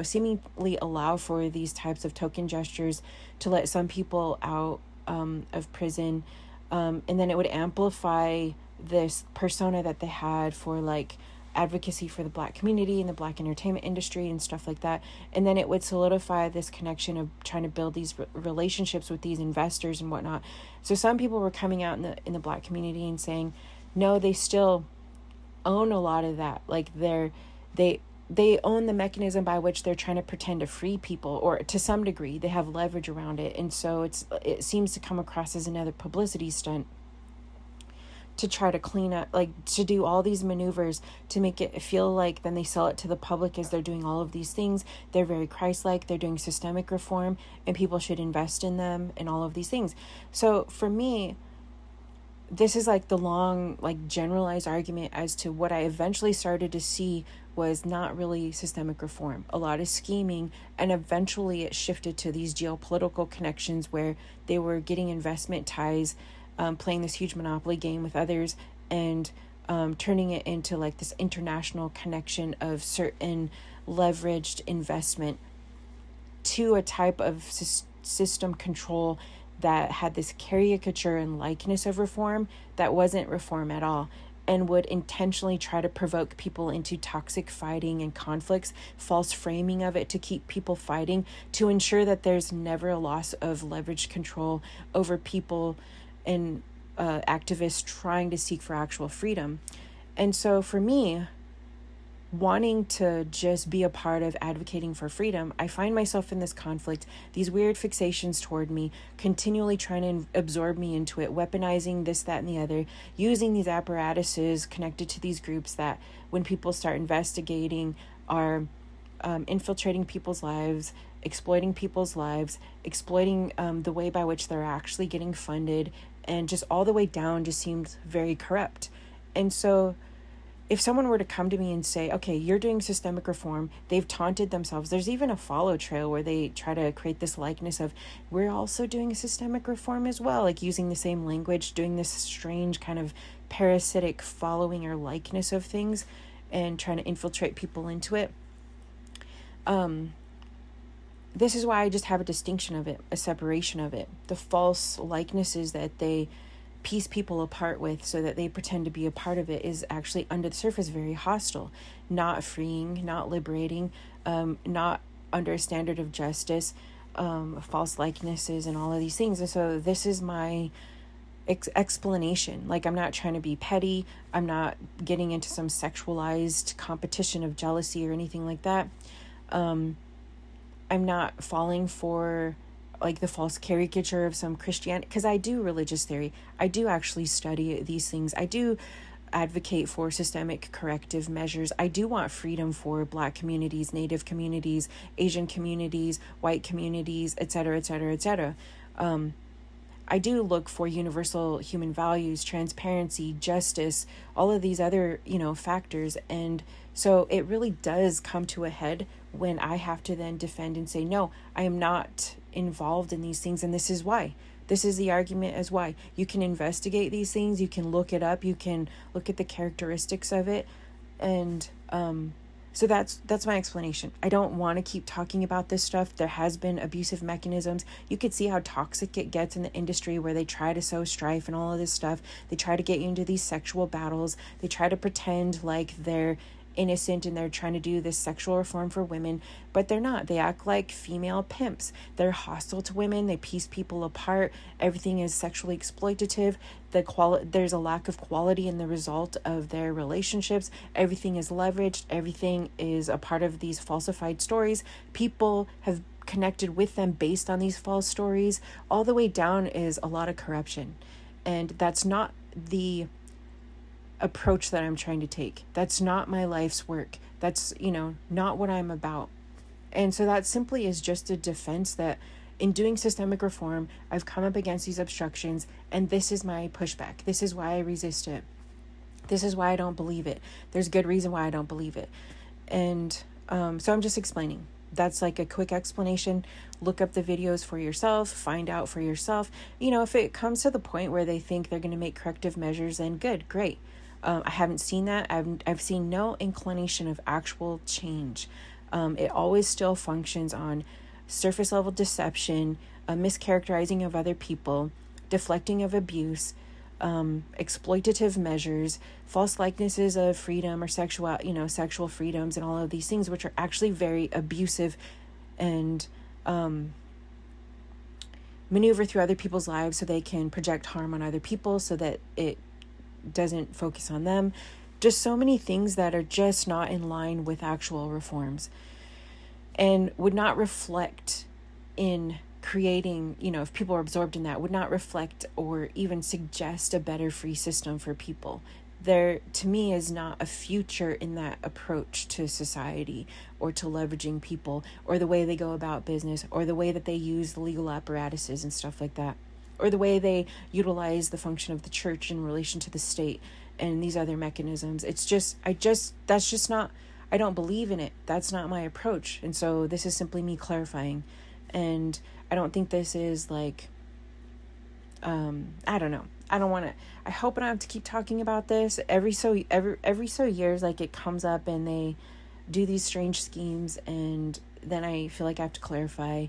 seemingly allow for these types of token gestures to let some people out of prison. And then it would amplify this persona that they had for like advocacy for the Black community and the Black entertainment industry and stuff like that. And then it would solidify this connection of trying to build these relationships with these investors and whatnot. So some people were coming out in the Black community and saying, no, they still own a lot of that. Like they own the mechanism by which they're trying to pretend to free people, or to some degree they have leverage around it. And so it seems to come across as another publicity stunt to try to clean up, like to do all these maneuvers to make it feel like then they sell it to the public as they're doing all of these things. They're very Christ-like, they're doing systemic reform, and people should invest in them and all of these things. So for me, this is like the long, like generalized argument as to what I eventually started to see was not really systemic reform. A lot of scheming, and eventually it shifted to these geopolitical connections where they were getting investment ties, playing this huge monopoly game with others, and turning it into like this international connection of certain leveraged investment to a type of system control that had this caricature and likeness of reform that wasn't reform at all, and would intentionally try to provoke people into toxic fighting and conflicts, false framing of it to keep people fighting, to ensure that there's never a loss of leveraged control over people and activists trying to seek for actual freedom. And so for me, wanting to just be a part of advocating for freedom, I find myself in this conflict, these weird fixations toward me, continually trying to absorb me into it, weaponizing this, that, and the other, using these apparatuses connected to these groups that when people start investigating are infiltrating people's lives, exploiting people's lives, exploiting the way by which they're actually getting funded, and just all the way down just seemed very corrupt. And so if someone were to come to me and say, okay, you're doing systemic reform, they've taunted themselves. There's even a follow trail where they try to create this likeness of, we're also doing systemic reform as well, like using the same language, doing this strange kind of parasitic following or likeness of things and trying to infiltrate people into it. This is why I just have a distinction of it, a separation of it. The false likenesses that they piece people apart with so that they pretend to be a part of it is actually under the surface very hostile, not freeing, not liberating, not under a standard of justice, false likenesses and all of these things. And so this is my explanation. Like, I'm not trying to be petty. I'm not getting into some sexualized competition of jealousy or anything like that. I'm not falling for like the false caricature of some Christianity, because I do religious theory. I do actually study these things. I do advocate for systemic corrective measures. I do want freedom for Black communities, Native communities, Asian communities, white communities, etc., etc., etc. I do look for universal human values, transparency, justice, all of these other, factors. And so it really does come to a head when I have to then defend and say, no, I am not involved in these things. And this is why. This is the argument as why. You can investigate these things. You can look it up. You can look at the characteristics of it. And so that's my explanation. I don't want to keep talking about this stuff. There has been abusive mechanisms. You could see how toxic it gets in the industry where they try to sow strife and all of this stuff. They try to get you into these sexual battles. They try to pretend like they're innocent and they're trying to do this sexual reform for women, but they're not. They act like female pimps. They're hostile to women. They piece people apart. Everything is sexually exploitative. There's a lack of quality in the result of their relationships. Everything is leveraged. Everything is a part of these falsified stories. People have connected with them based on these false stories. All the way down is a lot of corruption, and that's not the approach that I'm trying to take. That's not my life's work. That's, not what I'm about. And so that simply is just a defense that in doing systemic reform, I've come up against these obstructions, and this is my pushback. This is why I resist it. This is why I don't believe it. There's good reason why I don't believe it. And so I'm just explaining. That's like a quick explanation. Look up the videos for yourself, find out for yourself. If it comes to the point where they think they're going to make corrective measures, then good, great. I haven't seen that. I've seen no inclination of actual change. It always still functions on surface level deception, mischaracterizing of other people, deflecting of abuse, exploitative measures, false likenesses of freedom or sexual freedoms, and all of these things, which are actually very abusive and maneuver through other people's lives so they can project harm on other people so that it doesn't focus on them. Just so many things that are just not in line with actual reforms and would not reflect in creating, if people are absorbed in that, would not reflect or even suggest a better free system for people. There, to me, is not a future in that approach to society or to leveraging people or the way they go about business or the way that they use the legal apparatuses and stuff like that, or the way they utilize the function of the church in relation to the state and these other mechanisms. That's just not, I don't believe in it. That's not my approach. And so this is simply me clarifying. And I don't think this is like, I don't know. I don't want to, I hope I don't have to keep talking about this every so years, like it comes up and they do these strange schemes. And then I feel like I have to clarify.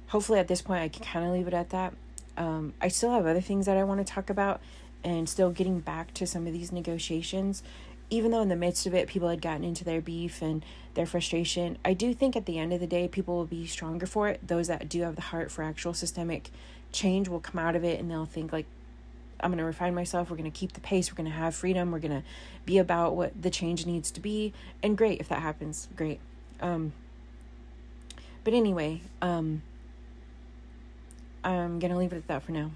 Hopefully at this point I can kind of leave it at that. I still have other things that I want to talk about and still getting back to some of these negotiations, even though in the midst of it, people had gotten into their beef and their frustration. I do think at the end of the day, people will be stronger for it. Those that do have the heart for actual systemic change will come out of it and they'll think like, I'm going to refine myself. We're going to keep the pace. We're going to have freedom. We're going to be about what the change needs to be. And great, if that happens, great. But anyway, I'm going to leave it at that for now.